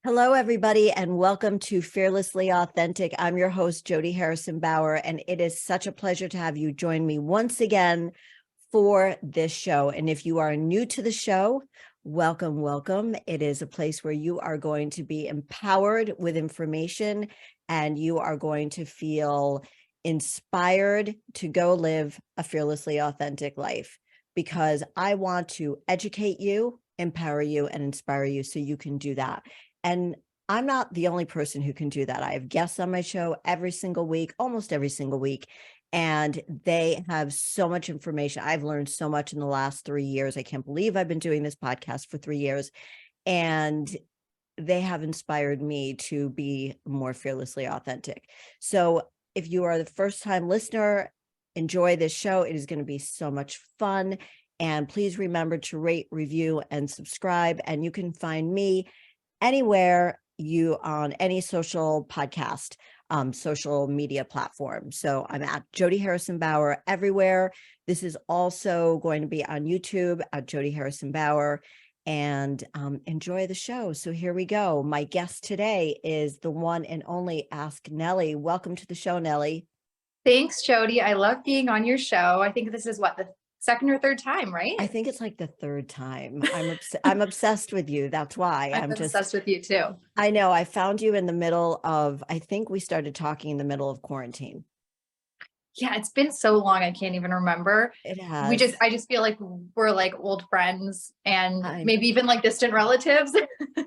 Hello, everybody, and welcome to Fearlessly Authentic. I'm your host, Jody Harrison Bauer, and it is such a pleasure to have you join me once again for this show. And if you are new to the show, welcome, welcome. It is a place where you are going to be empowered with information and you are going to feel inspired to go live a fearlessly authentic life, because I want to educate you, empower you, and inspire you so you can do that. And I'm not the only person who can do that. I have guests on my show every single week, almost every single week, and they have so much information. I've learned so much in the last 3 years. I can't believe I've been doing this podcast for 3 years, and they have inspired me to be more fearlessly authentic. So if you are the first time listener, enjoy this show. It is going to be so much fun. And please remember to rate, review, and subscribe. And you can find me anywhere you on any social podcast, social media platform. So I'm at Jody Harrison Bauer everywhere. This is also going to be on YouTube at Jody Harrison Bauer, and enjoy the show. So here we go. My guest today is the one and only Ask Nelly. Welcome to the show, Nelly. Thanks, Jody. I love being on your show. I think this is the second or third time, right? I think it's like the third time. I'm obsessed with you. That's why I'm obsessed with you too. I know. I found you in the middle of, I think we started talking in the middle of quarantine. Yeah, it's been so long. I can't even remember. It has. I just feel like we're like old friends and I maybe even like distant relatives.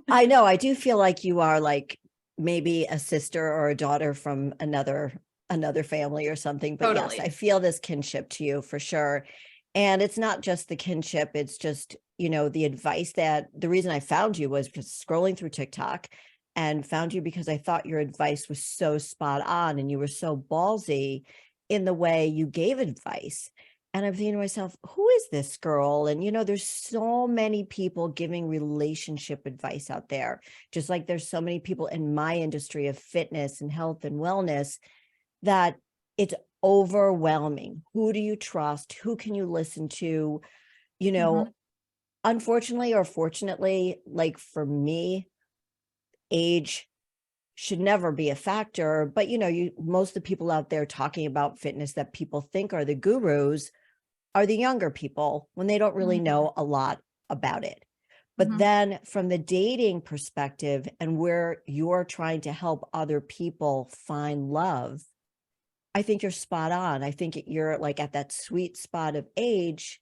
I know. I do feel like you are like maybe a sister or a daughter from another family or something. But Totally. Yes, I feel this kinship to you for sure. And it's not just the kinship, it's just, the advice that the reason I found you was just scrolling through TikTok and found you because I thought your advice was so spot on and you were so ballsy in the way you gave advice. And I'm thinking to myself, who is this girl? And, there's so many people giving relationship advice out there, just like there's so many people in my industry of fitness and health and wellness, that it's overwhelming. Who do you trust? Who can you listen to? Unfortunately or fortunately, like for me, age should never be a factor. But most of the people out there talking about fitness that people think are the gurus are the younger people when they don't really know a lot about it. But then from the dating perspective and where you're trying to help other people find love, I think you're spot on. I think you're like at that sweet spot of age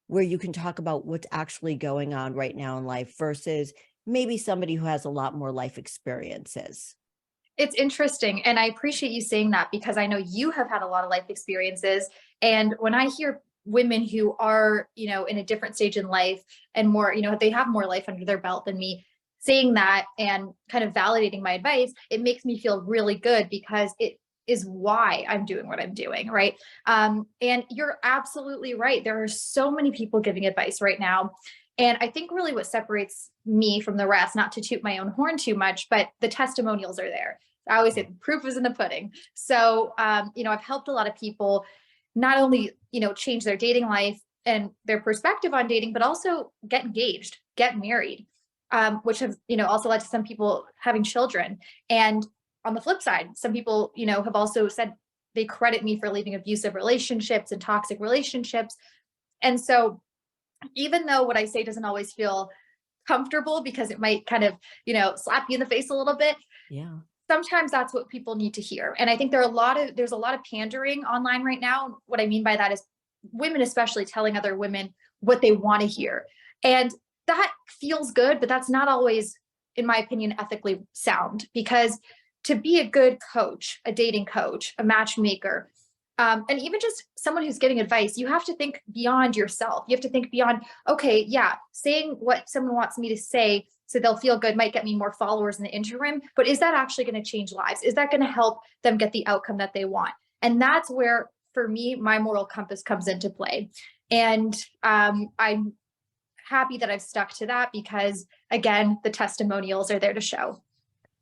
where you can talk about what's actually going on right now in life versus maybe somebody who has a lot more life experiences. It's interesting. And I appreciate you saying that because I know you have had a lot of life experiences. And when I hear women who are, in a different stage in life and more, they have more life under their belt than me, saying that and kind of validating my advice, it makes me feel really good because it is why I'm doing what I'm doing, right? And you're absolutely right. There are so many people giving advice right now. And I think really what separates me from the rest, not to toot my own horn too much, but the testimonials are there. I always say the proof is in the pudding. So, I've helped a lot of people not only, change their dating life and their perspective on dating, but also get engaged, get married, which have, also led to some people having children. And on the flip side, some people, have also said they credit me for leaving abusive relationships and toxic relationships. And so even though what I say doesn't always feel comfortable because it might kind of, slap you in the face a little bit. Yeah. Sometimes that's what people need to hear. And I think there's a lot of pandering online right now. What I mean by that is women, especially telling other women what they want to hear. And that feels good, but that's not always, in my opinion, ethically sound, because to be a good coach, a dating coach, a matchmaker, and even just someone who's giving advice, you have to think beyond yourself. You have to think beyond, okay, yeah, saying what someone wants me to say so they'll feel good might get me more followers in the interim, but is that actually going to change lives? Is that going to help them get the outcome that they want? And that's where, for me, my moral compass comes into play. And I'm happy that I've stuck to that because, again, the testimonials are there to show.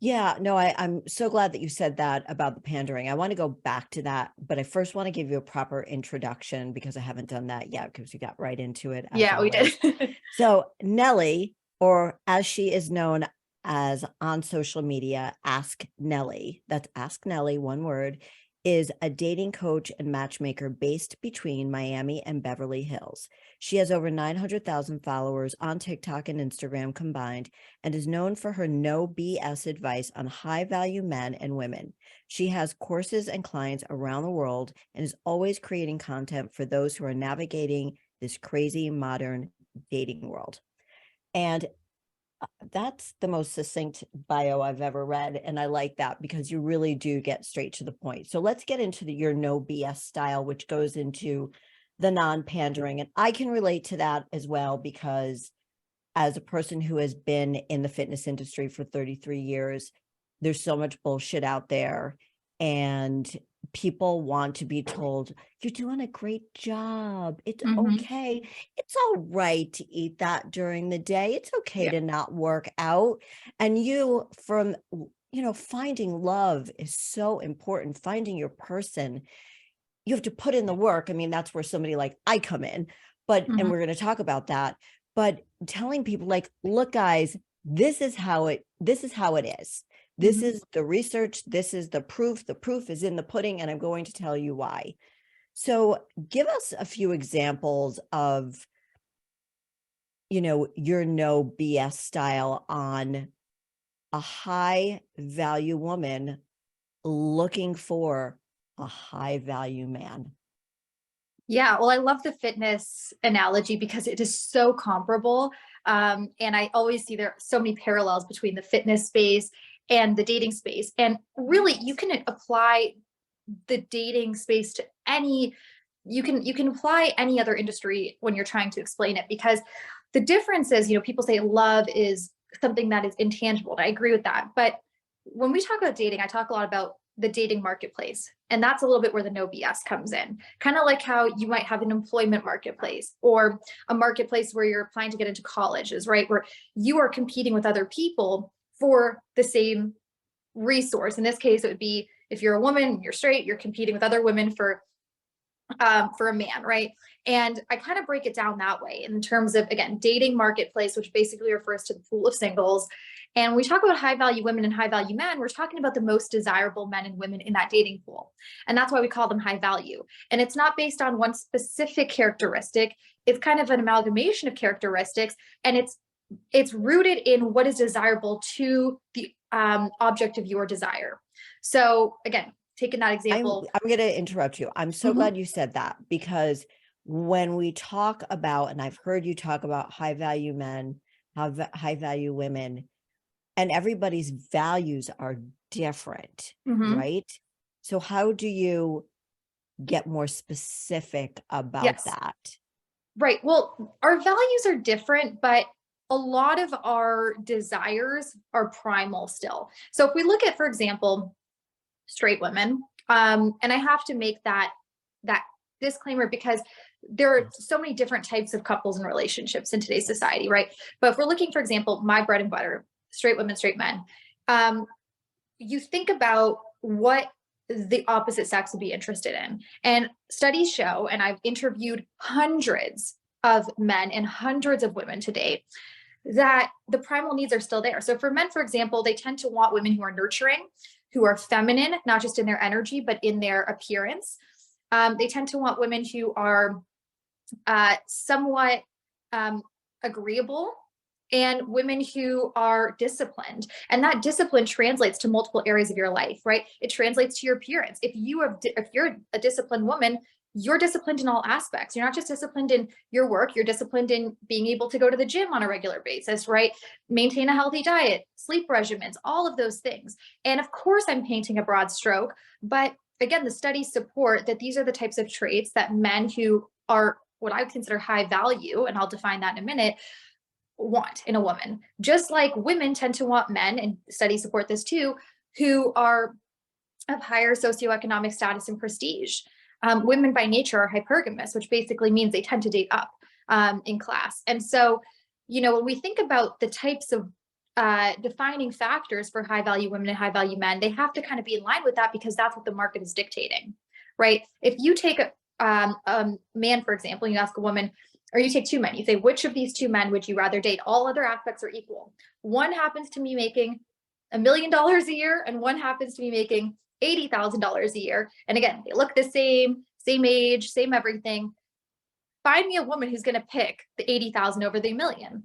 Yeah, no, I'm so glad that you said that about the pandering. I want to go back to that, but I first want to give you a proper introduction because I haven't done that yet because we got right into it. Yeah, we did. So Nelly, or as she is known as on social media, Ask Nelly, that's Ask Nelly, one word, is a dating coach and matchmaker based between Miami and Beverly Hills. She has over 900,000 followers on TikTok and Instagram combined and is known for her no BS advice on high value men and women. She has courses and clients around the world and is always creating content for those who are navigating this crazy modern dating world. And that's the most succinct bio I've ever read. And I like that because you really do get straight to the point. So let's get into your no BS style, which goes into the non-pandering. And I can relate to that as well, because as a person who has been in the fitness industry for 33 years, there's so much bullshit out there. And people want to be told, you're doing a great job. It's okay. It's all right to eat that during the day. It's okay to not work out. And finding love is so important. Finding your person, you have to put in the work. I mean, that's where somebody like I come in, and we're going to talk about that. But telling people like, look, guys, this is how it is. This is the research. This is the proof. The proof is in the pudding, and I'm going to tell you why. So give us a few examples of, your no BS style on a high value woman looking for a high value man. Yeah, well, I love the fitness analogy because it is so comparable. And I always see there are so many parallels between the fitness space and the dating space. And really, you can apply the dating space to you can apply any other industry when you're trying to explain it, because the difference is, people say love is something that is intangible. And I agree with that. But when we talk about dating, I talk a lot about the dating marketplace. And that's a little bit where the no BS comes in. Kind of like how you might have an employment marketplace or a marketplace where you're applying to get into colleges, right? Where you are competing with other people for the same resource. In this case, it would be if you're a woman, you're straight, you're competing with other women for a man, right? And I kind of break it down that way in terms of, again, dating marketplace, which basically refers to the pool of singles. And we talk about high value women and high value men, we're talking about the most desirable men and women in that dating pool. And that's why we call them high value. And it's not based on one specific characteristic. It's kind of an amalgamation of characteristics. And it's rooted in what is desirable to the object of your desire. So again, taking that example. I'm going to interrupt you. I'm so glad you said that, because when we talk about, and I've heard you talk about high value men, high value women, and everybody's values are different, right? So how do you get more specific about that? Right. Well, our values are different, but a lot of our desires are primal still. So if we look at, for example, straight women, and I have to make that disclaimer because there are so many different types of couples and relationships in today's society, right? But if we're looking, for example, my bread and butter, straight women, straight men, you think about what the opposite sex would be interested in. And studies show, and I've interviewed hundreds of men and hundreds of women to date, that the primal needs are still there. So for men, for example, they tend to want women who are nurturing, who are feminine, not just in their energy, but in their appearance. They tend to want women who are somewhat agreeable, and women who are disciplined. And that discipline translates to multiple areas of your life, right? It translates to your appearance. If you're a disciplined woman, you're disciplined in all aspects. You're not just disciplined in your work, you're disciplined in being able to go to the gym on a regular basis, right? Maintain a healthy diet, sleep regimens, all of those things. And of course, I'm painting a broad stroke, but again, the studies support that these are the types of traits that men who are what I would consider high value, and I'll define that in a minute, want in a woman. Just like women tend to want men, and studies support this too, who are of higher socioeconomic status and prestige. Women by nature are hypergamous, which basically means they tend to date up in class. And so, when we think about the types of defining factors for high value women and high value men, they have to kind of be in line with that, because that's what the market is dictating, right? If you take a man, for example, you ask a woman, or you take two men, you say, which of these two men would you rather date? All other aspects are equal. One happens to be making $1 million a year, and one happens to be making $80,000 a year. And again, they look the same age, same everything. Find me a woman who's going to pick the 80,000 over the million.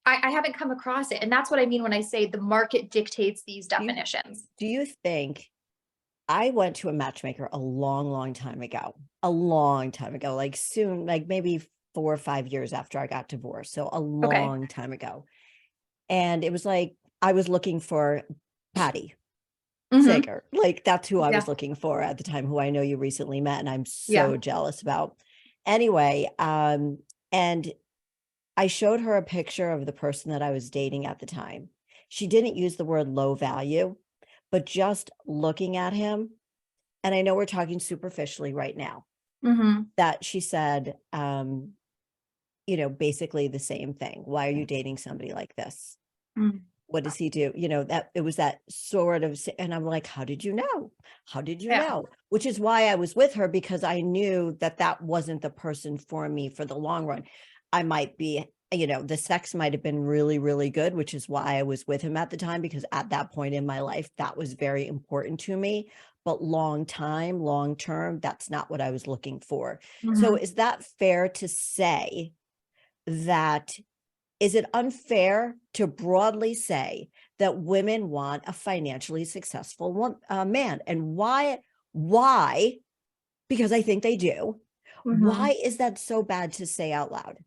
I haven't come across it. And that's what I mean when I say the market dictates these definitions. Do you think, I went to a matchmaker a long time ago, like soon, like maybe 4 or 5 years after I got divorced. So a long time ago. And it was like, I was looking for Patty Sager. Like that's who I was looking for at the time, who I know you recently met. And I'm so jealous about. Anyway, and I showed her a picture of the person that I was dating at the time. She didn't use the word low value, but just looking at him, and I know we're talking superficially right now, that she said, basically the same thing. Why are you dating somebody like this? What does he do? That it was that sort of, and I'm like, how did you know? How did you know? Which is why I was with her, because I knew that that wasn't the person for me for the long run. I might be, the sex might have been really good, which is why I was with him at the time, because at that point in my life, that was very important to me. But long term, that's not what I was looking for. So is that fair to say that, is it unfair to broadly say that women want a financially successful man? And why? Because I think they do. Why is that so bad to say out loud?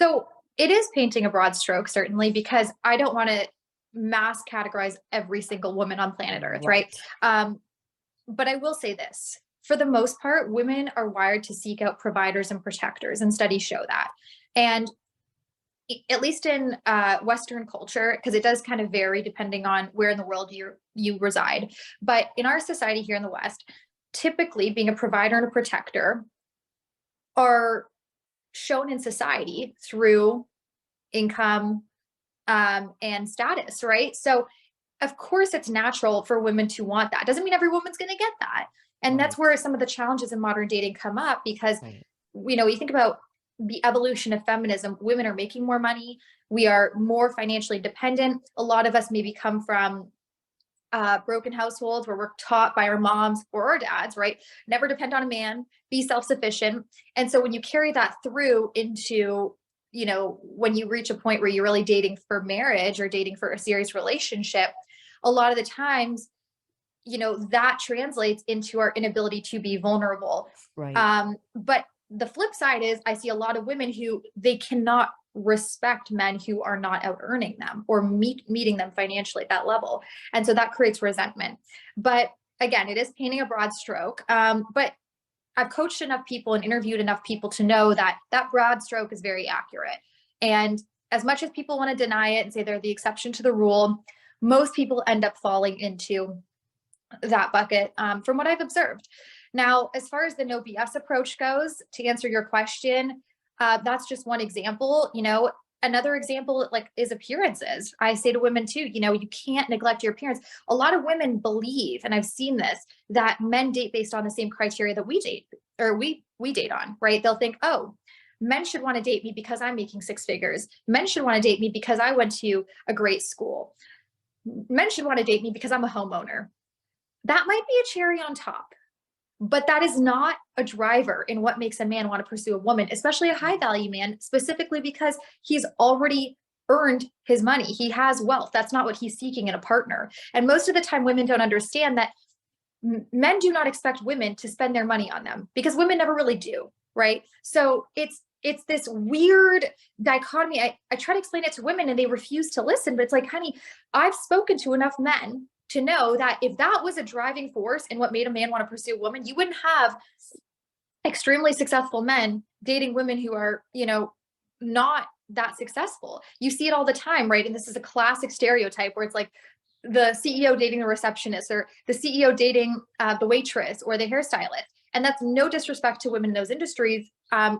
So it is painting a broad stroke, certainly, because I don't want to mass categorize every single woman on planet Earth, right? But I will say this. For the most part, women are wired to seek out providers and protectors, and studies show that. And at least in Western culture, because it does kind of vary depending on where in the world you reside. But in our society here in the West, typically being a provider and a protector are shown in society through income and status, right? So of course it's natural for women to want that. Doesn't mean every woman's going to get that. And that's where some of the challenges in modern dating come up, because, you think about the evolution of feminism, women are making more money. We are more financially dependent. A lot of us maybe come from broken households where we're taught by our moms or our dads, right? Never depend on a man, be self-sufficient. And so when you carry that through into, when you reach a point where you're really dating for marriage or dating for a serious relationship, a lot of the times, that translates into our inability to be vulnerable. But the flip side is I see a lot of women who they cannot respect men who are not out earning them or meeting them financially at that level. And so that creates resentment. But again, it is painting a broad stroke. But I've coached enough people and interviewed enough people to know that that broad stroke is very accurate. And as much as people want to deny it and say they're the exception to the rule, most people end up falling into that bucket from what I've observed. Now, as far as the no BS approach goes, to answer your question, that's just one example. Another example is appearances. I say to women too, you can't neglect your appearance. A lot of women believe, and I've seen this, that men date based on the same criteria that we date, or we date on, right? They'll think, oh, men should want to date me because I'm making 6 figures. Men should want to date me because I went to a great school. Men should want to date me because I'm a homeowner. That might be a cherry on top. But that is not a driver in what makes a man want to pursue a woman, especially a high value man, specifically because he's already earned his money. He has wealth. That's not what he's seeking in a partner. And most of the time, women don't understand that men do not expect women to spend their money on them, because women never really do, right? So it's this weird dichotomy. I try to explain it to women and they refuse to listen, but it's like, honey, I've spoken to enough men to know that if that was a driving force in what made a man want to pursue a woman, you wouldn't have extremely successful men dating women who are, not that successful. You see it all the time, right? And this is a classic stereotype where it's like the CEO dating the receptionist, or the CEO dating the waitress or the hairstylist. And that's no disrespect to women in those industries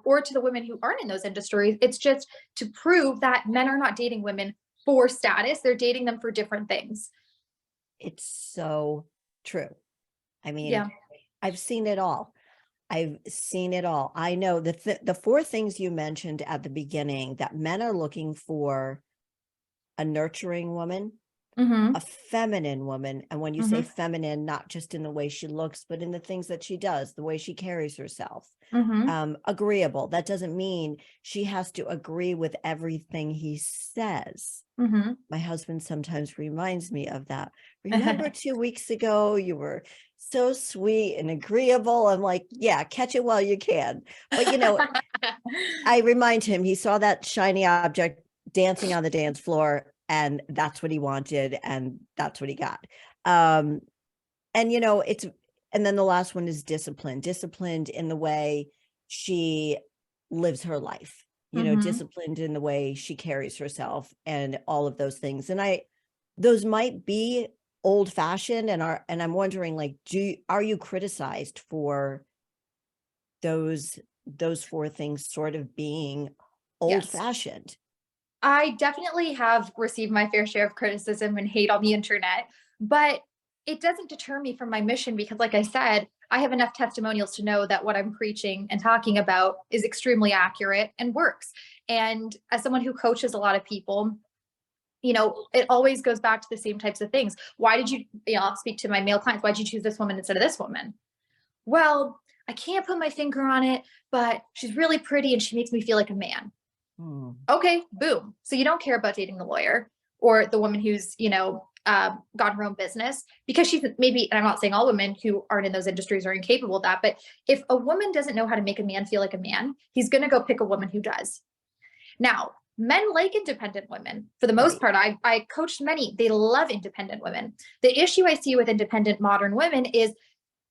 or to the women who aren't in those industries. It's just to prove that men are not dating women for status. They're dating them for different things. It's so true. I mean, I've seen it all. I've seen it all. I know the four things you mentioned at the beginning, that men are looking for a nurturing woman, Mm-hmm. a feminine woman. And when you say Mm-hmm. feminine, not just in the way she looks, but in the things that she does, the way she carries herself. Mm-hmm. Agreeable. That doesn't mean she has to agree with everything he says. Mm-hmm. My husband sometimes reminds me of that. Remember 2 weeks ago, you were so sweet and agreeable. I'm like, yeah, catch it while you can. But, I remind him he saw that shiny object dancing on the dance floor, and that's what he wanted, and that's what he got. Um, and and then the last one is disciplined in the way she lives her life, Mm-hmm. disciplined in the way she carries herself and all of those things. And those might be old fashioned, and I'm wondering, like, are you criticized for those four things sort of being old Yes. fashioned? I definitely have received my fair share of criticism and hate on the internet, but it doesn't deter me from my mission because, like I said, I have enough testimonials to know that what I'm preaching and talking about is extremely accurate and works. And as someone who coaches a lot of people, it always goes back to the same types of things. Why did I'll speak to my male clients. Why did you choose this woman instead of this woman? Well, I can't put my finger on it, but she's really pretty and she makes me feel like a man. Hmm. Okay, boom. So you don't care about dating the lawyer or the woman who's, got her own business because she's maybe, and I'm not saying all women who aren't in those industries are incapable of that, but if a woman doesn't know how to make a man feel like a man, he's going to go pick a woman who does. Now, men like independent women. For the most Right. part, I coached many. They love independent women. The issue I see with independent modern women is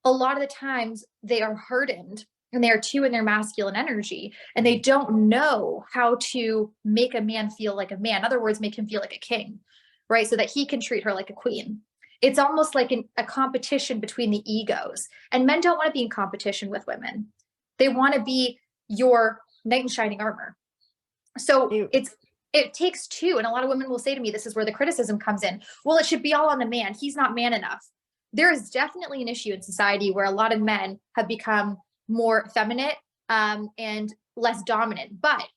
a lot of the times they are hardened and they are too in their masculine energy and they don't know how to make a man feel like a man. In other words, make him feel like a king, right? So that he can treat her like a queen. It's almost like a competition between the egos. And men don't want to be in competition with women. They want to be your knight in shining armor. So They- it takes two. And a lot of women will say to me, this is where the criticism comes in. Well, it should be all on the man. He's not man enough. There is definitely an issue in society where a lot of men have become more feminine and less dominant. But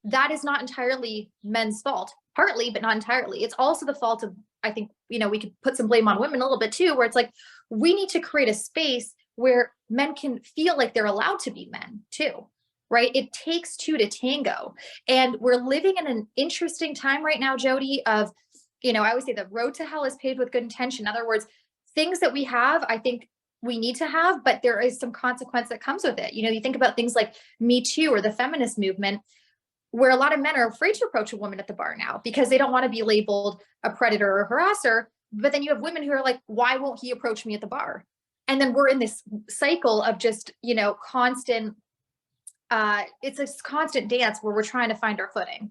that is not entirely men's fault. Partly, but not entirely. It's also the fault of, I think, we could put some blame on women a little bit too, where it's like, we need to create a space where men can feel like they're allowed to be men too, right? It takes two to tango. And we're living in an interesting time right now, Jody, of, I always say the road to hell is paved with good intention. In other words, things that we have, I think we need to have, but there is some consequence that comes with it. You think about things like Me Too or the feminist movement, where a lot of men are afraid to approach a woman at the bar now because they don't want to be labeled a predator or harasser. But then you have women who are like, why won't he approach me at the bar? And then we're in this cycle of just, constant, it's a constant dance where we're trying to find our footing.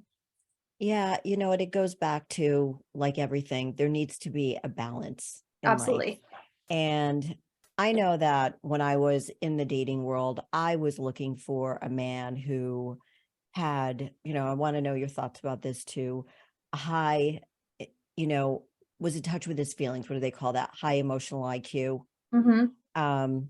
Yeah, it goes back to, like everything, there needs to be a balance in life. Absolutely. And I know that when I was in the dating world, I was looking for a man who had, I want to know your thoughts about this too, a high, eh, you know, was in touch with his feelings. What do they call that? High emotional IQ. Mm-hmm. Um,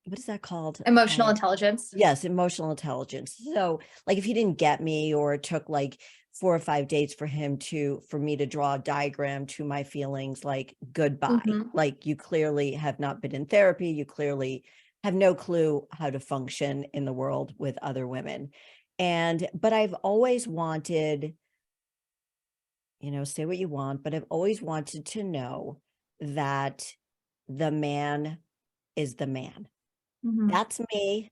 what is that called? Emotional intelligence. Yes, emotional intelligence. So, like, if he didn't get me, or it took like 4 or 5 dates for me to draw a diagram to my feelings, like, goodbye. Mm-hmm. Like, you clearly have not been in therapy. You clearly have no clue how to function in the world with other women. But I've always wanted, say what you want, but I've always wanted to know that the man is the man. Mm-hmm. That's me.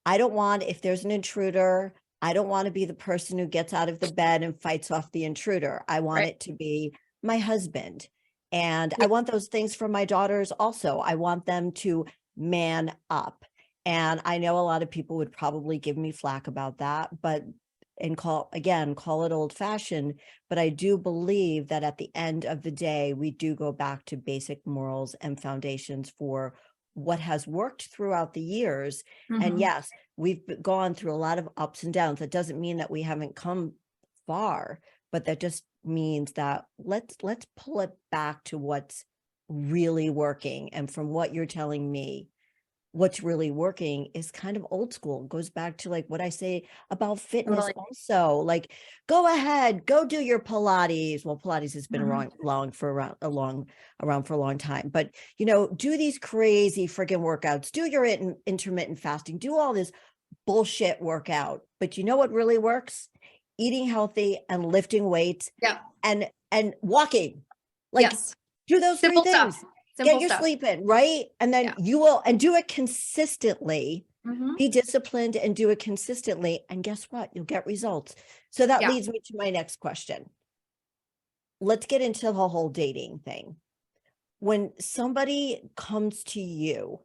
I don't want, if there's an intruder, I don't want to be the person who gets out of the bed and fights off the intruder. I want Right. it to be my husband. And I Yeah. want those things for my daughters also. I want them to man up. And I know a lot of people would probably give me flack about that, and call it old fashioned. But I do believe that at the end of the day, we do go back to basic morals and foundations for what has worked throughout the years. And Mm-hmm. yes, we've gone through a lot of ups and downs. That doesn't mean that we haven't come far, but that just means that let's pull it back to what's really working. And from what you're telling me, what's really working is kind of old school. It goes back to like what I say about fitness Totally. also. Like, go ahead, go do your Pilates. Well, Pilates has been Mhm. around for a long time. But do these crazy freaking workouts, do your intermittent fasting, do all this bullshit workout. But you know what really works? Eating healthy and lifting weights Yeah. and walking. Like, Yes. do those three Simple stuff. things. Get Simple your stuff. sleep in, right? And then Yeah. you will, and do it consistently. Mhm. Be disciplined and do it consistently. And guess what? You'll get results. So that Yeah. leads me to my next question. Let's get into the whole dating thing. When somebody comes to you,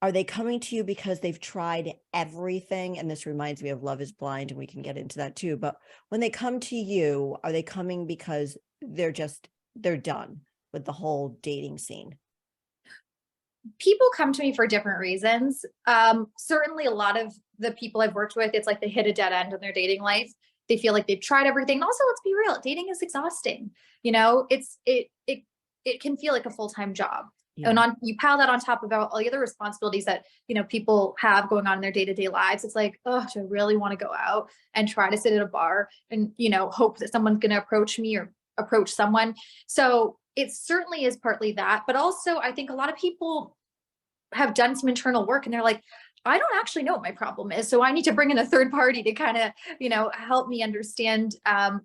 are they coming to you because they've tried everything? And this reminds me of Love is Blind, and we can get into that too. But when they come to you, are they coming because they're done with the whole dating scene? People come to me for different reasons. Certainly a lot of the people I've worked with, it's like they hit a dead end in their dating life. They feel like they've tried everything. And also, let's be real, dating is exhausting. It can feel like a full-time job. And Yeah. you pile that on top of all the other responsibilities that people have going on in their day-to-day lives. It's like, oh, do I really want to go out and try to sit at a bar and hope that someone's going to approach me or approach someone? So it certainly is partly that, but also I think a lot of people have done some internal work and they're like, I don't actually know what my problem is. So I need to bring in a third party to kind of, help me understand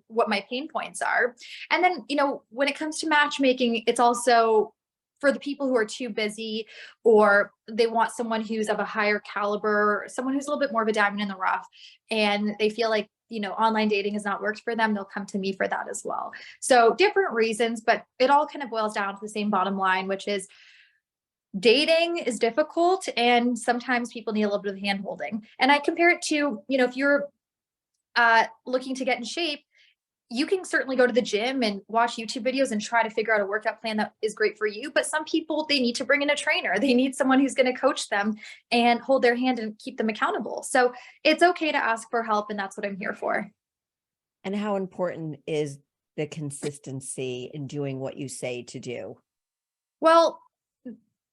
what my pain points are. And then, when it comes to matchmaking, it's also for the people who are too busy or they want someone who's of a higher caliber, someone who's a little bit more of a diamond in the rough. And they feel like, online dating has not worked for them. They'll come to me for that as well. So different reasons, but it all kind of boils down to the same bottom line, which is dating is difficult and sometimes people need a little bit of hand holding. And I compare it to, if you're looking to get in shape, you can certainly go to the gym and watch YouTube videos and try to figure out a workout plan that is great for you. But some people, they need to bring in a trainer. They need someone who's going to coach them and hold their hand and keep them accountable. So it's okay to ask for help. And that's what I'm here for. And how important is the consistency in doing what you say to do? Well,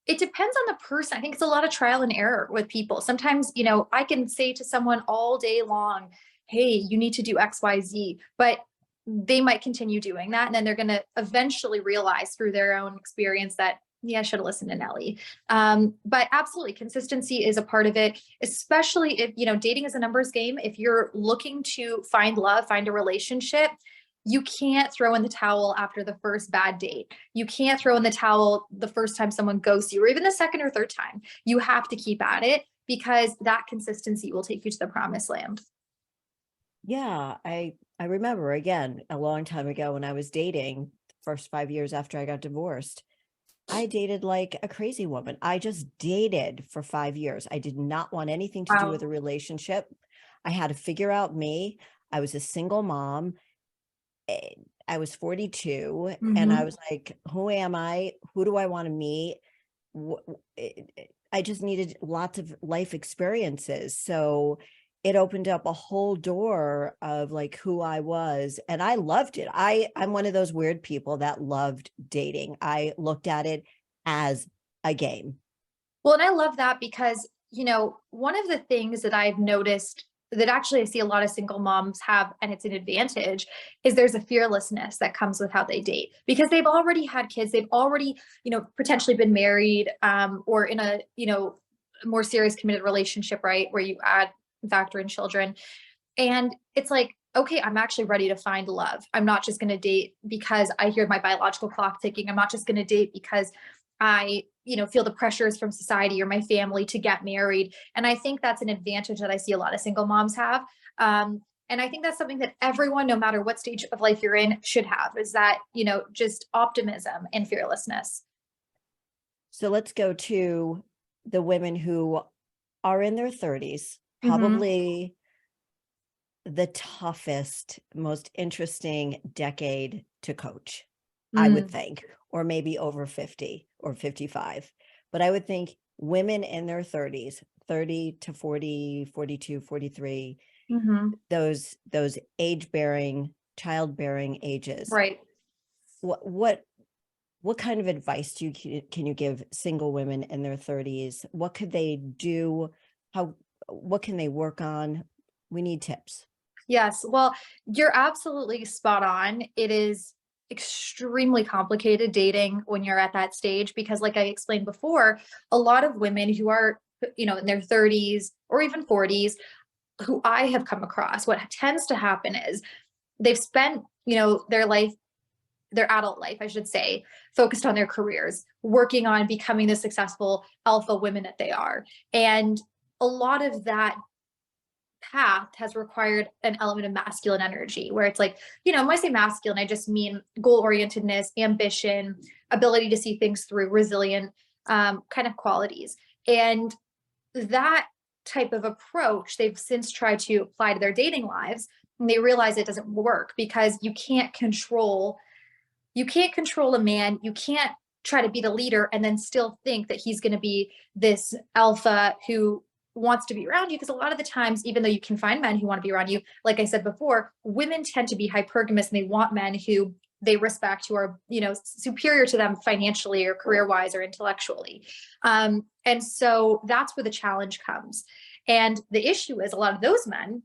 it depends on the person. I think it's a lot of trial and error with people. Sometimes, I can say to someone all day long, hey, you need to do XYZ, but they might continue doing that. And then they're going to eventually realize through their own experience that, yeah, I should have listened to Nelly. But absolutely, consistency is a part of it, especially if, dating is a numbers game. If you're looking to find love, find a relationship, you can't throw in the towel after the first bad date. You can't throw in the towel the first time someone ghosts you, or even the second or third time. You have to keep at it because that consistency will take you to the promised land. Yeah, I remember again a long time ago when I was dating, first 5 years after I got divorced. I dated like a crazy woman. I just dated for 5 years. I did not want anything to do Wow. with a relationship. I had to figure out me. I was a single mom. eh, I was 42 and I Mm-hmm. was like, who am I? Who do I want to meet? I just needed lots of life experiences. So it opened up a whole door of like who I was. And I loved it. I'm one of those weird people that loved dating. I looked at it as a game. Well, and I love that because, one of the things that I've noticed that actually I see a lot of single moms have, and it's an advantage, is there's a fearlessness that comes with how they date because they've already had kids. They've already, potentially been married or in a, more serious committed relationship, right? Where you factor in children. And it's like, okay, I'm actually ready to find love. I'm not just going to date because I hear my biological clock ticking. I'm not just going to date because I, feel the pressures from society or my family to get married. And I think that's an advantage that I see a lot of single moms have. And I think that's something that everyone, no matter what stage of life you're in, should have is that, just optimism and fearlessness. So let's go to the women who are in their 30s, Mm-hmm. probably the toughest, most interesting decade to coach, I would Mm, think, or maybe over 50 or 55. But I would think women in their 30s, 30 to 40, 42, 43, mm-hmm. those age bearing, childbearing ages. Right. What what kind of advice can you give single women in their 30s? What could they do? What can they work on? We need tips. Yes. Well, you're absolutely spot on. It is extremely complicated dating when you're at that stage because, like I explained before, a lot of women who are, in their 30s or even 40s, who I have come across, what tends to happen is they've spent, their life, their adult life, I should say, focused on their careers, working on becoming the successful alpha women that they are. And a lot of that path has required an element of masculine energy where it's like, when I say masculine, I just mean goal orientedness, ambition, ability to see things through, resilient kind of qualities. And that type of approach they've since tried to apply to their dating lives, and they realize it doesn't work because you can't control a man. You can't try to be the leader and then still think that he's going to be this alpha who wants to be around you. Because a lot of the times, even though you can find men who want to be around you, like I said before, women tend to be hypergamous and they want men who they respect, who are, superior to them financially or career wise or intellectually. And so that's where the challenge comes. And the issue is a lot of those men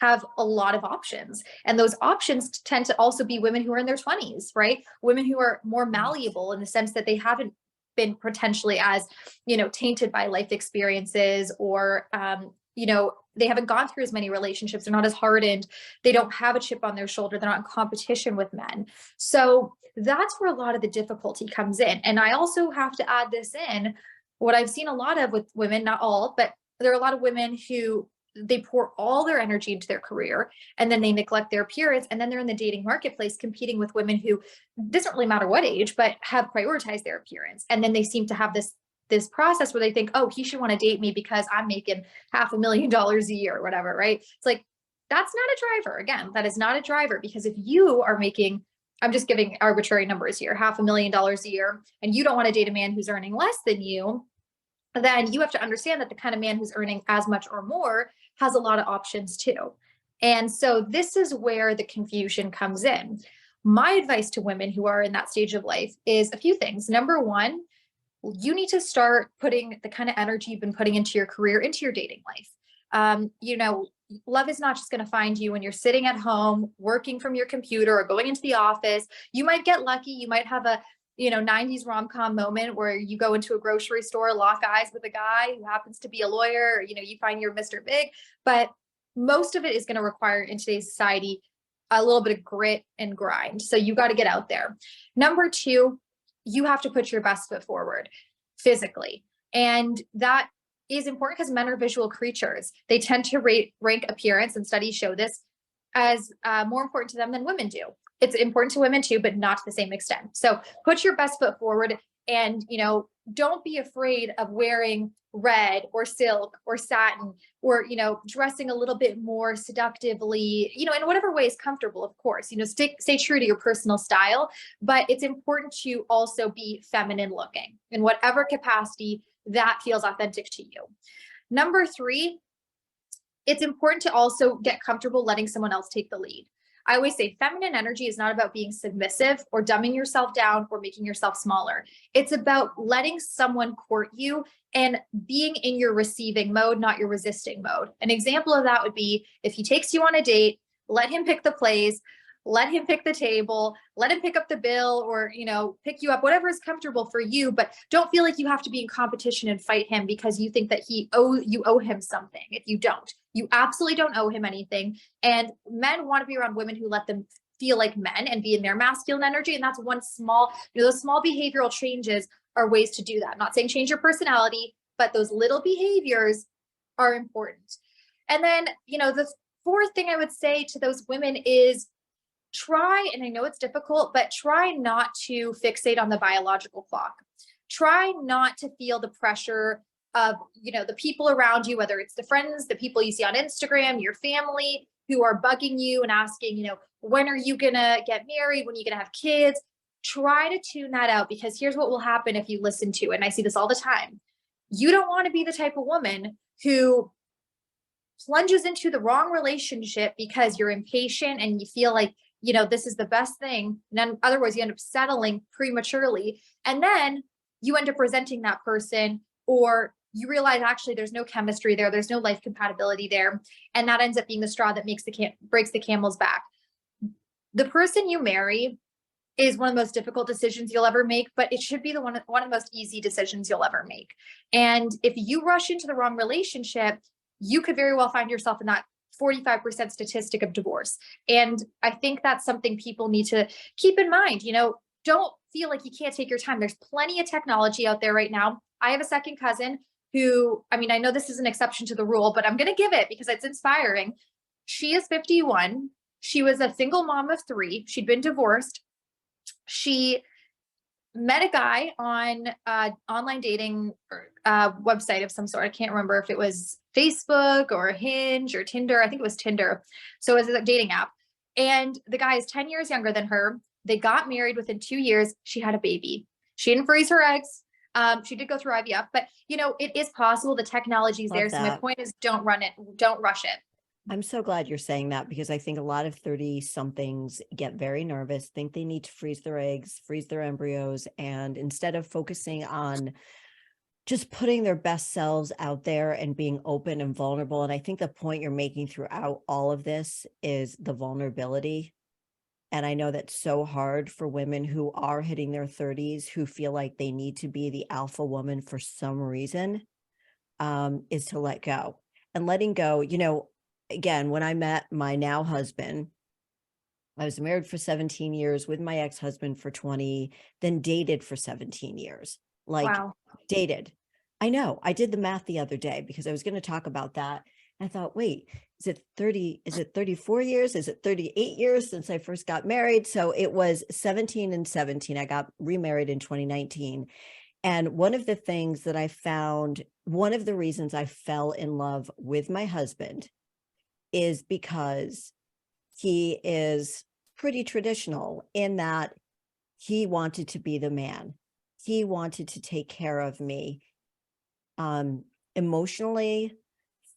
have a lot of options. And those options tend to also be women who are in their 20s, right? Women who are more malleable in the sense that they haven't been potentially as, tainted by life experiences or, they haven't gone through as many relationships. They're not as hardened. They don't have a chip on their shoulder. They're not in competition with men. So that's where a lot of the difficulty comes in. And I also have to add this in, what I've seen a lot of with women, not all, but there are a lot of women who they pour all their energy into their career and then they neglect their appearance. And then they're in the dating marketplace competing with women who doesn't really matter what age, but have prioritized their appearance. And then they seem to have this process where they think, oh, he should want to date me because I'm making $500,000 a year or whatever, right? It's like, that's not a driver. Again, that is not a driver, because if you are making, I'm just giving arbitrary numbers here, $500,000 a year, and you don't want to date a man who's earning less than you, then you have to understand that the kind of man who's earning as much or more has a lot of options too. And so this is where the confusion comes in. My advice to women who are in that stage of life is a few things. Number one, you need to start putting the kind of energy you've been putting into your career, into your dating life. Love is not just going to find you when you're sitting at home, working from your computer or going into the office. You might get lucky. You might have a 90s rom-com moment where you go into a grocery store, lock eyes with a guy who happens to be a lawyer, or, you find your Mr. Big, but most of it is going to require in today's society a little bit of grit and grind. So you got to get out there. Number two, you have to put your best foot forward physically. And that is important because men are visual creatures. They tend to rank appearance, and studies show this, as more important to them than women do. It's important to women too, but not to the same extent. So put your best foot forward and, don't be afraid of wearing red or silk or satin or, dressing a little bit more seductively, in whatever way is comfortable, of course, stay true to your personal style, but it's important to also be feminine looking in whatever capacity that feels authentic to you. Number three, it's important to also get comfortable letting someone else take the lead. I always say feminine energy is not about being submissive or dumbing yourself down or making yourself smaller. It's about letting someone court you and being in your receiving mode, not your resisting mode. An example of that would be if he takes you on a date, let him pick the place, let him pick the table, let him pick up the bill, or, pick you up, whatever is comfortable for you, but don't feel like you have to be in competition and fight him because you think that you owe him something. If you don't, you absolutely don't owe him anything. And men want to be around women who let them feel like men and be in their masculine energy. And that's one small, those small behavioral changes are ways to do that. I'm not saying change your personality, but those little behaviors are important. And then, the fourth thing I would say to those women is try, and I know it's difficult, but try not to fixate on the biological clock. Try not to feel the pressure of, the people around you, whether it's the friends, the people you see on Instagram, your family, who are bugging you and asking, when are you going to get married? When are you going to have kids? Try to tune that out, because here's what will happen if you listen to it. And I see this all the time. You don't want to be the type of woman who plunges into the wrong relationship because you're impatient and you feel like this is the best thing. And then otherwise you end up settling prematurely. And then you end up resenting that person, or you realize actually there's no chemistry there. There's no life compatibility there. And that ends up being the straw that breaks the camel's back. The person you marry is one of the most difficult decisions you'll ever make, but it should be one of the most easy decisions you'll ever make. And if you rush into the wrong relationship, you could very well find yourself in that 45% statistic of divorce. And I think that's something people need to keep in mind. Don't feel like you can't take your time. There's plenty of technology out there right now. I have a second cousin who, I mean, I know this is an exception to the rule, but I'm going to give it because it's inspiring. She is 51. She was a single mom of 3. She'd been divorced. She met a guy on online dating website of some sort. I can't remember if it was Facebook or Hinge or Tinder. I think it was Tinder. So it was a dating app. And the guy is 10 years younger than her. They got married within 2 years. She had a baby. She didn't freeze her eggs. She did go through IVF, but it is possible. The technology is there. So my point is, don't rush it. I'm so glad you're saying that, because I think a lot of 30 somethings get very nervous, think they need to freeze their eggs, freeze their embryos. And instead of focusing on just putting their best selves out there and being open and vulnerable. And I think the point you're making throughout all of this is the vulnerability. And I know that's so hard for women who are hitting their 30s, who feel like they need to be the alpha woman for some reason, is to let go. And letting go, again, when I met my now husband, I was married for 17 years with my ex-husband for 20, then dated for 17 years. Wow. Dated. I know. I did the math the other day because I was going to talk about that. I thought, wait, is it 34 years? Is it 38 years since I first got married? So it was 17 and 17. I got remarried in 2019. And one of the things that I found, one of the reasons I fell in love with my husband is because he is pretty traditional in that he wanted to be the man. He wanted to take care of me, emotionally,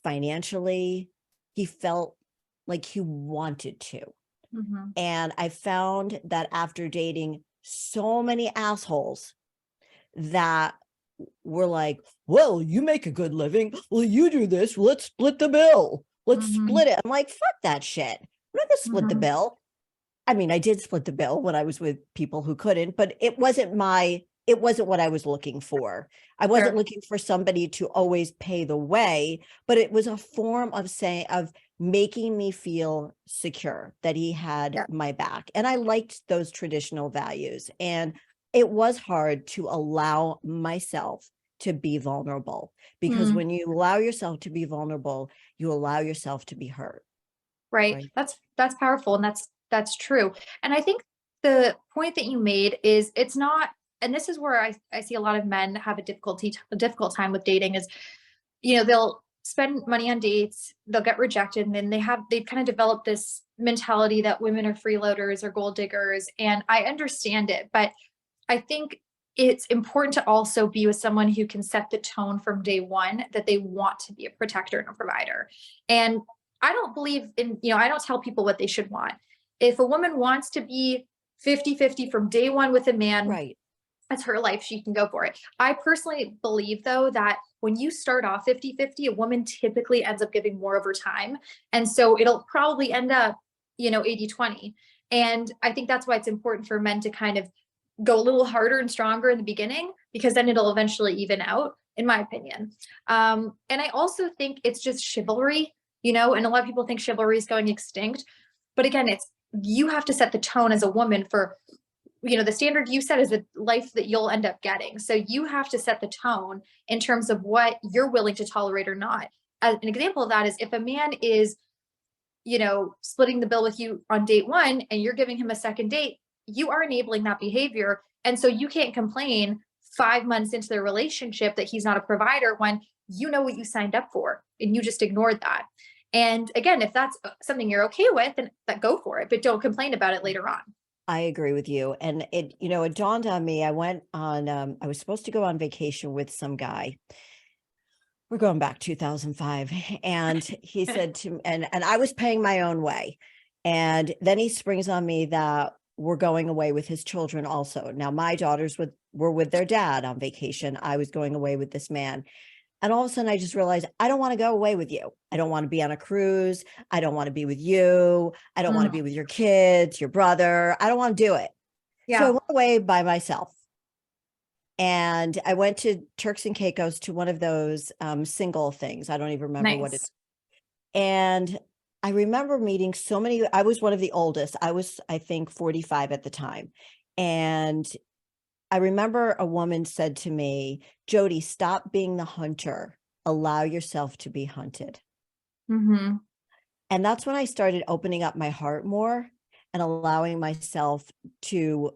financially. He felt like he wanted to. Mm-hmm. And I found that after dating so many assholes that were like, well, you make a good living. Well, you do this. Let's split the bill. Let's split it. I'm like, fuck that shit. I'm not going to split the bill. I mean, I did split the bill when I was with people who couldn't, but it wasn't what I was looking for. I wasn't looking for somebody to always pay the way, but it was a form of making me feel secure that he had my back. And I liked those traditional values. And it was hard to allow myself to be vulnerable, because when you allow yourself to be vulnerable, you allow yourself to be hurt. Right. That's powerful. And that's true. And I think the point that you made is it's not, and this is where I see a lot of men have a difficult time with dating is, they'll spend money on dates, they'll get rejected, and then they've kind of developed this mentality that women are freeloaders or gold diggers. And I understand it, but I think it's important to also be with someone who can set the tone from day one that they want to be a protector and a provider. And I don't believe in, I don't tell people what they should want. If a woman wants to be 50-50 from day one with a man, right, that's her life. She can go for it. I personally believe, though, that when you start off 50-50, a woman typically ends up giving more of her time. And so it'll probably end up, 80-20. And I think that's why it's important for men to kind of go a little harder and stronger in the beginning, because then it'll eventually even out, in my opinion. And I also think it's just chivalry, and a lot of people think chivalry is going extinct. But again, you have to set the tone as a woman for, the standard you set is the life that you'll end up getting. So you have to set the tone in terms of what you're willing to tolerate or not. As an example of that is if a man is, splitting the bill with you on date one and you're giving him a second date, you are enabling that behavior. And so you can't complain 5 months into the relationship that he's not a provider when you know what you signed up for and you just ignored that. And again, if that's something you're okay with, then go for it, but don't complain about it later on. I agree with you. And it dawned on me, I was supposed to go on vacation with some guy. We're going back 2005. And he said to me, and I was paying my own way. And then he springs on me that we're going away with his children also. Now, my daughters were with their dad on vacation. I was going away with this man. And all of a sudden, I just realized I don't want to go away with you. I don't want to be on a cruise. I don't want to be with you. I don't want to Mm, be with your kids, your brother. I don't want to do it. So I yeah. went away by myself. And I went to Turks and Caicos to one of those single things. I don't even remember what it's. Nice. And I remember meeting so many. I was one of the oldest. I was, I think, 45 at the time. And I remember a woman said to me, Jody, stop being the hunter. Allow yourself to be hunted. Mm-hmm. And that's when I started opening up my heart more and allowing myself to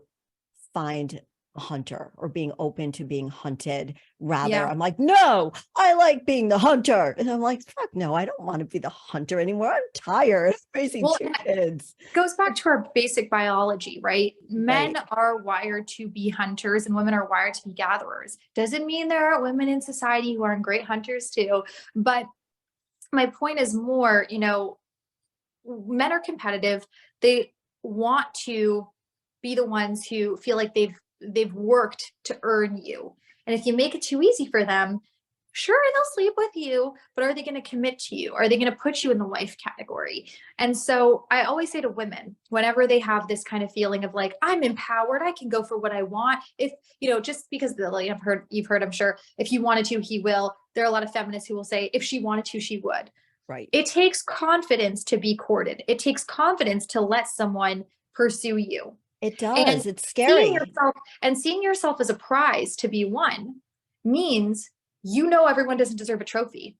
find a hunter, or being open to being hunted. Rather, Yeah. I'm like, no, I like being the hunter. And I'm like, fuck no, I don't want to be the hunter anymore. I'm tired. I'm raising Well, two kids. goes back to our basic biology, right? Men Right. are wired to be hunters and women are wired to be gatherers. Doesn't mean there are women in society who aren't great hunters too. But my point is more, men are competitive. They want to be the ones who feel like they've worked to earn you. And if you make it too easy for them, sure, they'll sleep with you, but are they going to commit to you? Are they going to put you in the wife category? And so I always say to women, whenever they have this kind of feeling of like, I'm empowered, I can go for what I want. If, just because like you've heard, I'm sure, if you wanted to, he will. There are a lot of feminists who will say, if she wanted to, she would. Right. It takes confidence to be courted. It takes confidence to let someone pursue you. It And does. It's seeing scary. yourself and seeing yourself as a prize to be won means everyone doesn't deserve a trophy.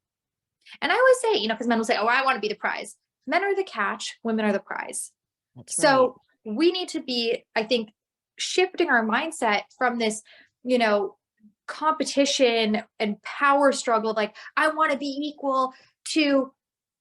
And I always say, because men will say, oh, I want to be the prize. Men are the catch, women are the prize. That's right. So we need to be, I think, shifting our mindset from this, competition and power struggle, like I want to be equal, to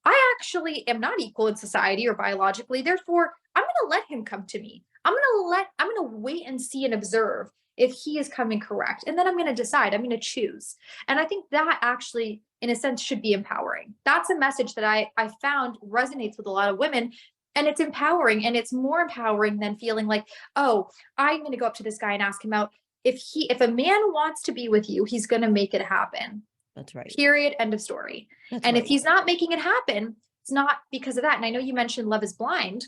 I actually am not equal in society or biologically. Therefore, I'm going to let him come to me. I'm going to wait and see and observe if he is coming correct. And then I'm going to decide, I'm going to choose. And I think that actually, in a sense, should be empowering. That's a message that I found resonates with a lot of women. And it's empowering, and it's more empowering than feeling like, oh, I'm going to go up to this guy and ask him out. If a man wants to be with you, he's going to make it happen. That's right. Period. End of story. That's And if right. he's not making it happen, it's not because of that. And I know you mentioned Love is Blind.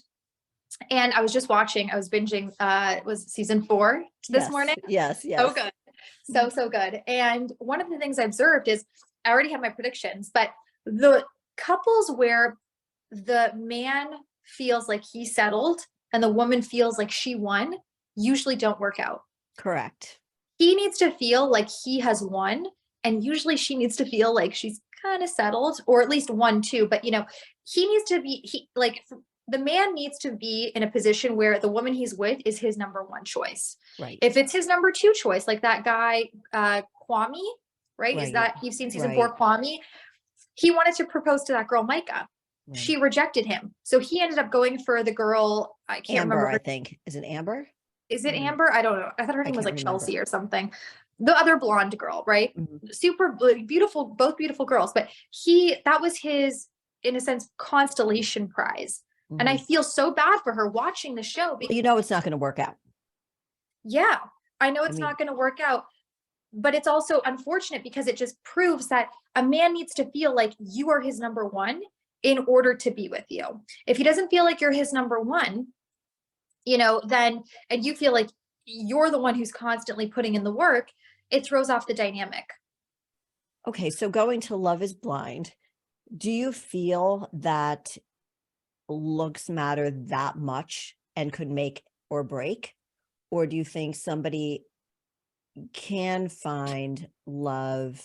And I was just watching, I was binging, it was season 4 this Yes. morning. Yes. Yes. So good. So good. And one of the things I observed is, I already have my predictions, but the couples where the man feels like he settled and the woman feels like she won usually don't work out. Correct. He needs to feel like he has won, and usually she needs to feel like she's kind of settled, or at least won too. But he needs to be the man needs to be in a position where the woman he's with is his number one choice. Right. If it's his number two choice, like that guy Kwame, right? Is Right. that, you've seen season Right. 4, Kwame? He wanted to propose to that girl Micah. Right. She rejected him, so he ended up going for the girl, I can't Amber, remember I think. Is it Amber? Is it Amber? I don't know. I thought her I name was can't like remember. Chelsea or something. The other blonde girl, right? Mhm. Super beautiful, both beautiful girls. But that was his, in a sense, constellation prize. And I Mhm. feel so bad for her watching the show. Well, you know it's not going to work out. Yeah, I know I it's mean, not going to work out. But it's also unfortunate because it just proves that a man needs to feel like you are his number one in order to be with you. If he doesn't feel like you're his number one, then, and you feel like you're the one who's constantly putting in the work, it throws off the dynamic. okay, so going to Love is Blind, do you feel that looks matter that much and could make or break? Or do you think somebody can find love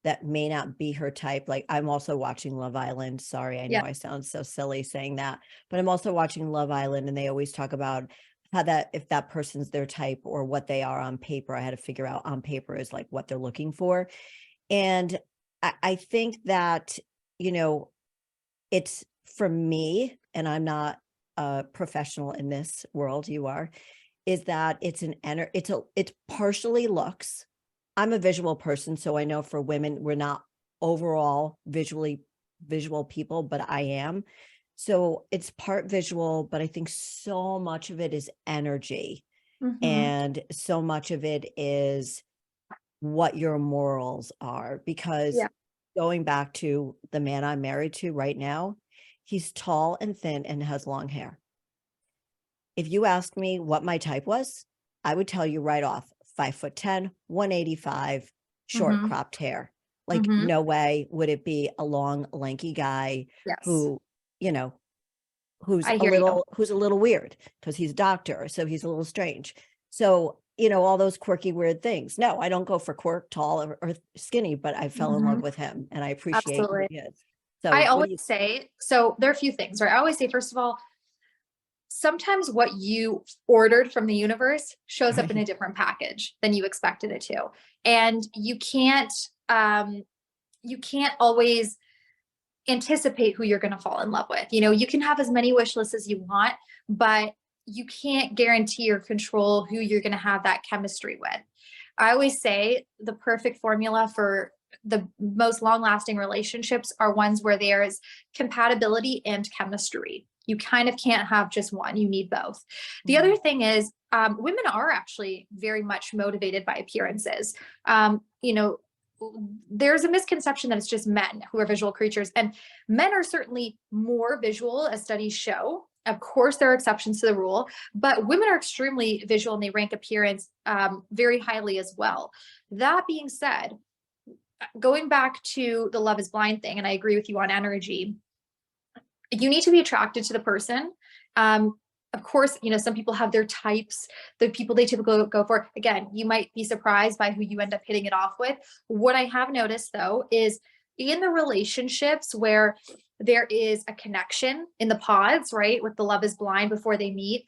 that may not be her type? Like, I'm also watching Love Island. Sorry, I know Yeah. I sound so silly saying that, but I'm also watching Love Island, and they always talk about how that if that person's their type or what they are on paper. I had to figure out on paper is like what they're looking for. And I think that, it's for me, and I'm not a professional in this world, you are, is that it's partially looks. I'm a visual person, so I know for women, we're not overall visual people, but I am. So it's part visual, but I think so much of it is energy. Mhm. And so much of it is what your morals are. Because Yeah. going back to the man I'm married to right now, he's tall and thin and has long hair. If you asked me what my type was, I would tell you right off 5'10", 185, short Mhm. cropped hair. Like, Mhm. no way would it be a long, lanky guy Yes. who, you know, who's I a hear you. little weird because he's a doctor, so he's a little strange. So, all those quirky, weird things. No, I don't go for quirk, tall or skinny, but I fell in love Mhm. with him and I appreciate who Absolutely. he is. So I what always do you say, so there are a few things, right? I always say, first of all, sometimes what you ordered from the universe shows up in a different package than you expected it to. And um, you can't always anticipate who you're going to fall in love with. You can have as many wish lists as you want, but you can't guarantee or control who you're going to have that chemistry with. I always say the perfect formula for the most long lasting relationships are ones where there's compatibility and chemistry. You kind of can't have just one, you need both. The Mhm. other thing is, women are actually very much motivated by appearances. You know, there's a misconception that it's just men who are visual creatures, and men are certainly more visual, as studies show. Of course, there are exceptions to the rule, but women are extremely visual and they rank appearance very highly as well. That being said, going back to the love is blind thing, and I agree with you on energy, you need to be attracted to the person. Um, of course, some people have their types, the people they typically go for. Again, you might be surprised by who you end up hitting it off with. What I have noticed though is in the relationships where there is a connection in the pods, right, with the love is blind before they meet.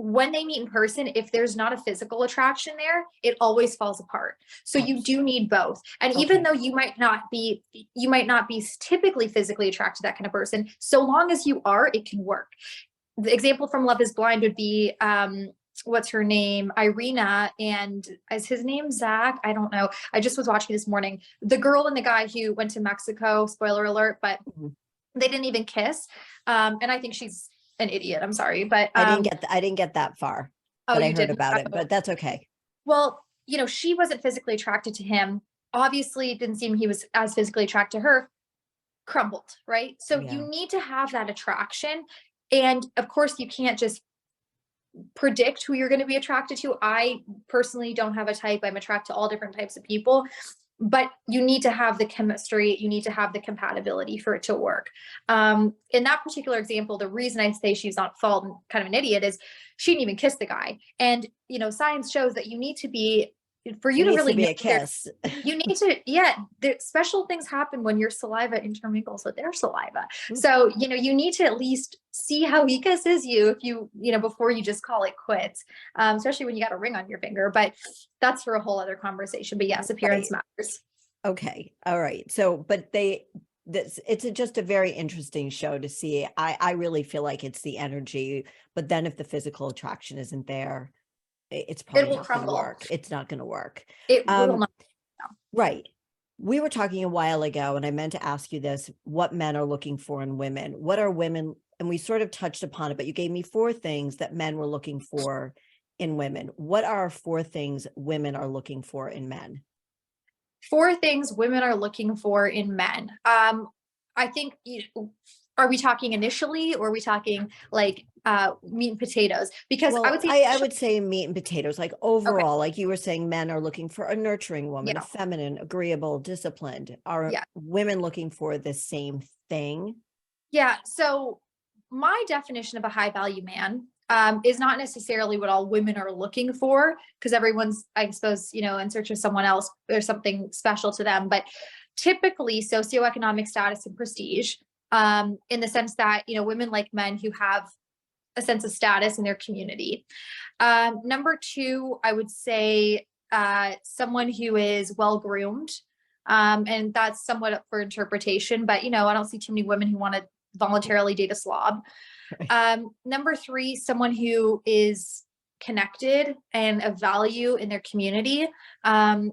When they meet in person, if there's not a physical attraction there, it always falls apart. So Oh, you do need both. And even okay. though you might not be typically physically attracted to that kind of person, so long as you are, it can work. The example from Love is Blind would be what's her name? Irina, and is his name Zach? I don't know. I just was watching this morning. The girl and the guy who went to Mexico, spoiler alert, but Mhm. they didn't even kiss. And I think she's an idiot. I'm sorry. But I didn't get that far, oh, but I you heard didn't? about it, Oh. but that's okay. Well, she wasn't physically attracted to him. Obviously, it didn't seem he was as physically attracted to her. Crumbled, right? So Yeah. you need to have that attraction. And of course, you can't just predict who you're going to be attracted to. I personally don't have a type. I'm attracted to all different types of people, but you need to have the chemistry, you need to have the compatibility for it to work. In that particular example, the reason I say she's not fault and kind of an idiot is she didn't even kiss the guy. And science shows that you need to be, for you There to needs to really be know a their, kiss. you need to, yeah, special things happen when your saliva intermingles with their saliva. Ooh, So, you need to at least see how he kisses you if before you just call it quits, especially when you got a ring on your finger. But that's for a whole other conversation. But yes, appearance right. matters. Okay. All right. So, but it's just a very interesting show to see. I really feel like it's the energy, but then if the physical attraction isn't there, it's It probably will not going to crumble. work. It's not going to work. It will Um, not. right. We were talking a while ago, and I meant to ask you this, what men are looking for in women. What are women? And we sort of touched upon it, but you gave me 4 things that men were looking for in women. What are 4 things women are looking for in men? Four things women are looking for in men. I think, are we talking initially, or are we talking like meat and potatoes? Because I Well, would say, I would say meat and potatoes, like okay, overall, like you were saying, men are looking for a nurturing woman, a yeah, feminine, agreeable, disciplined. Are yeah, women looking for the same thing? yeah. So my definition of a high value man is not necessarily what all women are looking for, because everyone's, I suppose, in search of someone else or something special to them. But typically, socioeconomic status and prestige, in the sense that, women like men who have a sense of status in their community. Number two, I would say someone who is well groomed. And that's somewhat up for interpretation, but I don't see too many women who want to voluntarily date a slob. Right. Number three, someone who is connected and of value in their community. And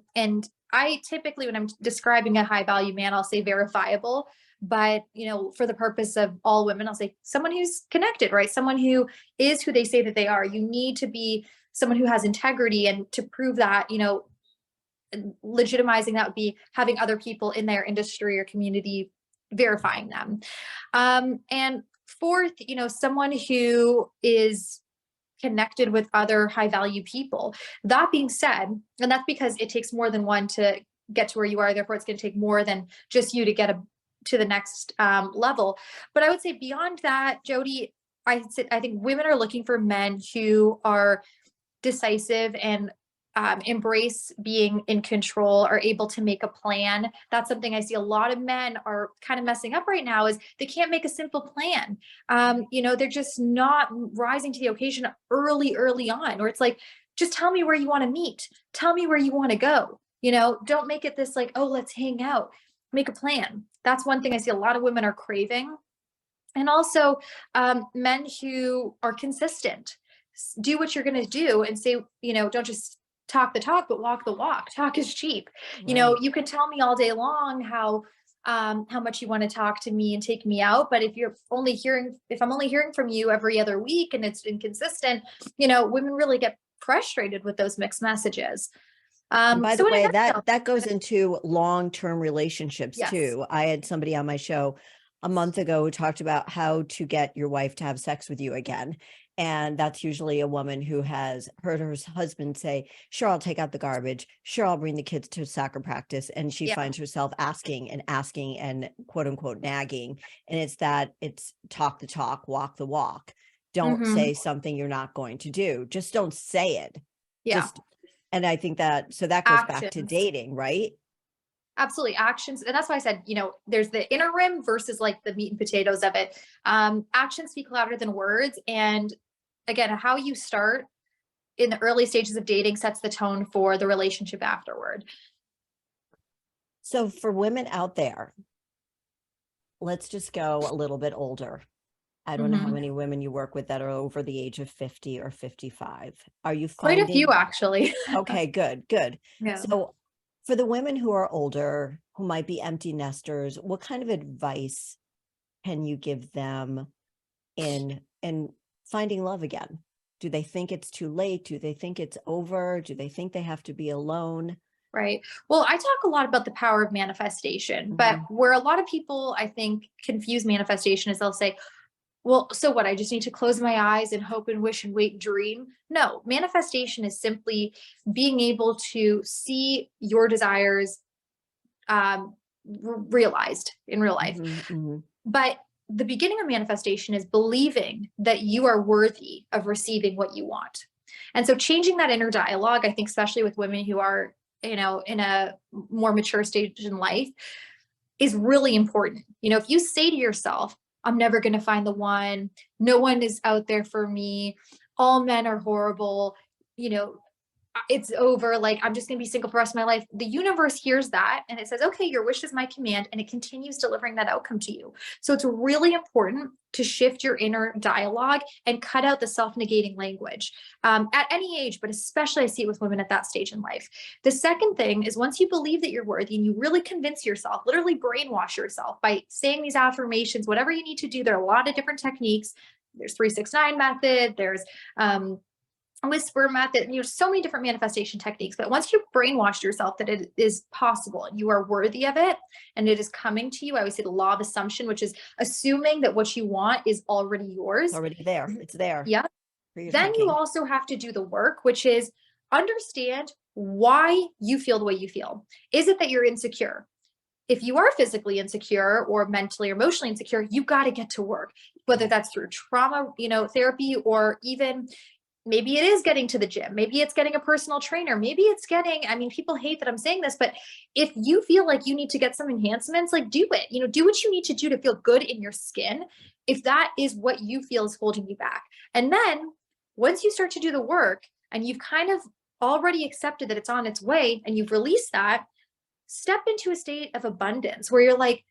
I typically, when I'm describing a high value man, I'll say verifiable. But, for the purpose of all women, I'll say someone who's connected, right? Someone who is who they say that they are. You need to be someone who has integrity, and to prove that, legitimizing that would be having other people in their industry or community verifying them. And fourth, someone who is connected with other high value people. That being said, and that's because it takes more than one to get to where you are. Therefore, it's going to take more than just you to get to the next level. But I would say beyond that, Jody, I think women are looking for men who are decisive and embrace being in control, are able to make a plan. That's something I see a lot of men are kind of messing up right now, is they can't make a simple plan. They're just not rising to the occasion early on, or it's like, just tell me where you want to meet. Tell me where you want to go. Don't make it this like, oh, let's hang out, make a plan. That's one thing I see a lot of women are craving. And also men who are consistent, do what you're going to do and say, don't just talk the talk, but walk the walk. Talk is cheap. Right. You can tell me all day long how much you want to talk to me and take me out. But if I'm only hearing from you every other week and it's inconsistent, women really get frustrated with those mixed messages. And by the So in a way, nutshell, that goes into long-term relationships yes. too. I had somebody on my show a month ago who talked about how to get your wife to have sex with you again. And that's usually a woman who has heard her husband say, sure, I'll take out the garbage. Sure, I'll bring the kids to soccer practice. And she Yeah. finds herself asking and quote unquote nagging. And it's talk the talk, walk the walk. Don't Mhm. say something you're not going to do. Just don't say it. Yeah. And I think that goes back to Actions. dating, right? Absolutely. Actions. And that's why I said, there's the inner rim versus like the meat and potatoes of it. Actions speak louder than words. And again, how you start in the early stages of dating sets the tone for the relationship afterward. So for women out there, let's just go a little bit older. I don't know how many women you work with that are over the age of 50 or 55. Are you Quite a few, finding? actually. Okay, good. Yeah. So for the women who are older, who might be empty nesters, what kind of advice can you give them in finding love again? Do they think it's too late? Do they think it's over? Do they think they have to be alone? Right. Well, I talk a lot about the power of manifestation, but where a lot of people, I think, confuse manifestation is they'll say, well, so what? I just need to close my eyes and hope and wish and wait and dream. No, manifestation is simply being able to see your desires realized in real life. But the beginning of manifestation is believing that you are worthy of receiving what you want. And so changing that inner dialogue, I think, especially with women who are, in a more mature stage in life, is really important. If you say to yourself, I'm never going to find the one, no one is out there for me, all men are horrible, it's over, like I'm just going to be single for the rest of my life. The universe hears that and it says, okay, your wish is my command, and it continues delivering that outcome to you. So it's really important to shift your inner dialogue and cut out the self-negating language at any age, but especially I see it with women at that stage in life. The second thing is, once you believe that you're worthy and you really convince yourself, literally brainwash yourself by saying these affirmations, whatever you need to do. There are a lot of different techniques. There's 369 method. There's whisper method, so many different manifestation techniques. But once you've brainwashed yourself that it is possible and you are worthy of it and it is coming to you, I always say the law of assumption, which is assuming that what you want is already yours. Already there. It's there. Yeah. Then you also have to do the work, which is understand why you feel the way you feel. Is it that you're insecure? If you are physically insecure or mentally or emotionally insecure, you got to get to work, whether that's through trauma, therapy, or even maybe it is getting to the gym. Maybe it's getting a personal trainer. Maybe it's people hate that I'm saying this, but if you feel like you need to get some enhancements, like do it, do what you need to do to feel good in your skin, if that is what you feel is holding you back. And then once you start to do the work and you've kind of already accepted that it's on its way and you've released that, step into a state of abundance where you're like,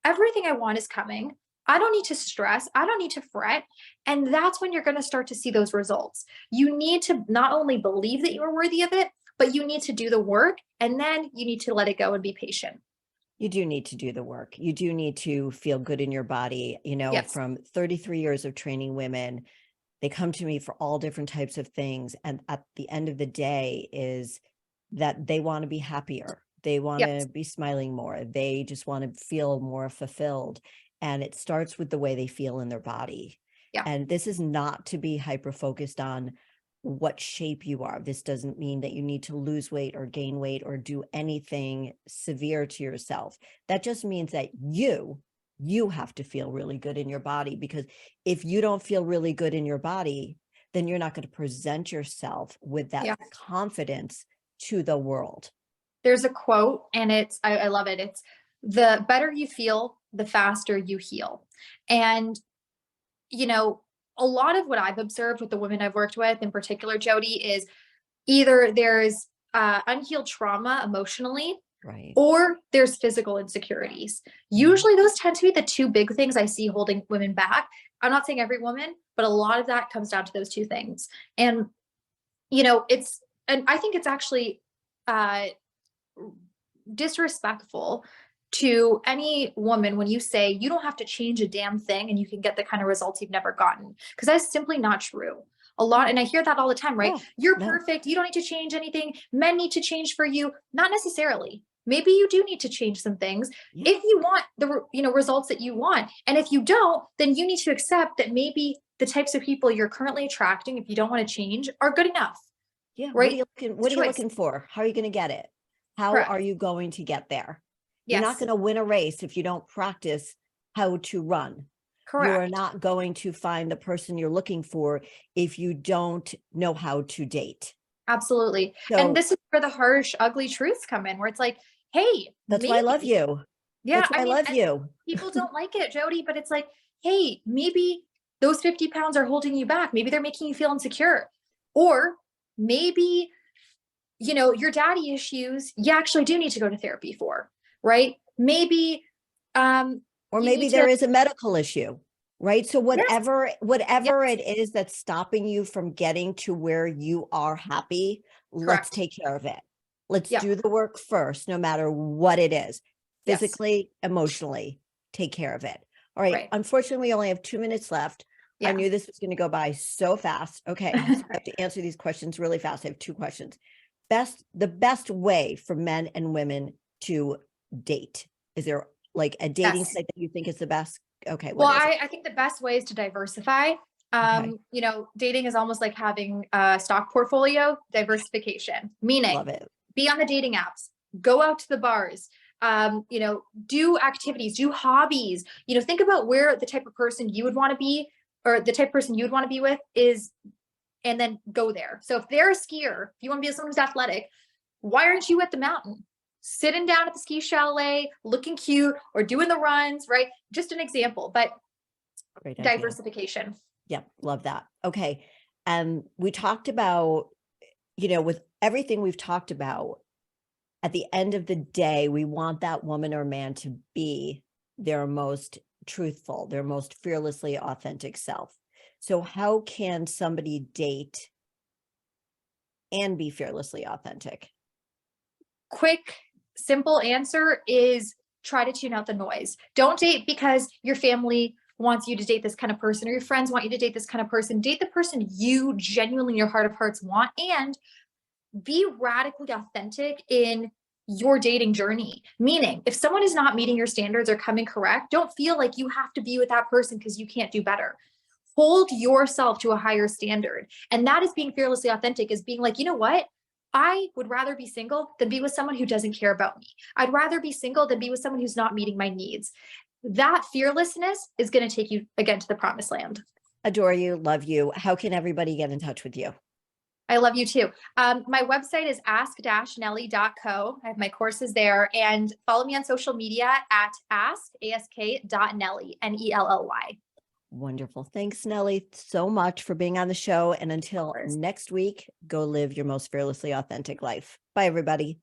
everything I want is coming. I don't need to stress. I don't need to fret. And that's when you're going to start to see those results. You need to not only believe that you're worthy of it, but you need to do the work, and then you need to let it go and be patient. You do need to do the work. You do need to feel good in your body. Yes. From 33 years of training women, they come to me for all different types of things. And at the end of the day is that they want to be happier. They want to Yes. be smiling more. They just want to feel more fulfilled. And it starts with the way they feel in their body. Yeah. And this is not to be hyper focused on what shape you are. This doesn't mean that you need to lose weight or gain weight or do anything severe to yourself. That just means that you have to feel really good in your body, because if you don't feel really good in your body, then you're not going to present yourself with that Yeah. confidence to the world. There's a quote, and I love it. It's, the better you feel, the faster you heal. And, a lot of what I've observed with the women I've worked with in particular, Jody, is either there's unhealed trauma emotionally, Right. or there's physical insecurities. Usually those tend to be the two big things I see holding women back. I'm not saying every woman, but a lot of that comes down to those two things. And, and I think it's actually uh, disrespectful to any woman when you say you don't have to change a damn thing and you can get the kind of results you've never gotten, because that's simply not true. A lot, and I hear that all the time, right? Oh, You're no. perfect, you don't need to change anything, men need to change for you. Not necessarily. Maybe you do need to change some things if you want the results that you want. And if you don't, then you need to accept that maybe the types of people you're currently attracting, if you don't want to change, are good enough. Yeah. Right? What are you looking for? How are you going to get it? How Correct. are you going to get there? You're not Yes. going to win a race if you don't practice how to run. You are Correct. not going to find the person you're looking for if you don't know how to date. Absolutely. And So this is where the harsh, ugly truths come in, where it's like, hey, that's why I love maybe, you. yeah, That's why I love and you. people don't like it, Jody, but it's like, hey, maybe those 50 pounds are holding you back. Maybe they're making you feel insecure. Or maybe, your daddy issues, you actually do need to go to therapy for, right? Maybe Or you maybe need to, there is a medical issue, right? So yes, yes, whatever it is that's stopping you from getting to where you are happy, let's correct. take care of it. Let's Yep. do the work first, no matter what it is, Yes. physically, emotionally, take care of it. All right. Right. Unfortunately, we only have 2 minutes left. I Yeah. knew this was going to go by so fast. Okay. So I have to answer these questions really fast. I have two questions. The best way for men and women to date? Is there like a dating Yes. site that you think is the best? Okay, Well, what is it? I think the best way is to diversify. Okay, Dating is almost like having a stock portfolio, diversification, meaning love it. be on the dating apps, go out to the bars, do activities, do hobbies, think about where the type of person you would want to be, or the type of person you would want to be with is, and then go there. So if they're a skier, if you want to be with someone who's athletic, why aren't you at the mountain? Sitting down at the ski chalet, looking cute, or doing the runs, right? Just an example, but Great idea. diversification. Yep, love that. Okay. We talked about, with everything we've talked about, at the end of the day, we want that woman or man to be their most truthful, their most fearlessly authentic self. So how can somebody date and be fearlessly authentic? Quick, simple answer is try to tune out the noise. Don't date because your family wants you to date this kind of person or your friends want you to date this kind of person. Date the person you genuinely in your heart of hearts want, and be radically authentic in your dating journey. Meaning, if someone is not meeting your standards or coming correct, don't feel like you have to be with that person because you can't do better. Hold yourself to a higher standard. And that is being fearlessly authentic, is being like, you know what? I would rather be single than be with someone who doesn't care about me. I'd rather be single than be with someone who's not meeting my needs. That fearlessness is going to take you again to the promised land. Adore you, love you. How can everybody get in touch with you? I love you too. My website is ask-nelly.co. I have my courses there, and follow me on social media at ask.nelly, Nelly. Wonderful. Thanks, Nelly, so much for being on the show. And until next week, go live your most fearlessly authentic life. Bye, everybody.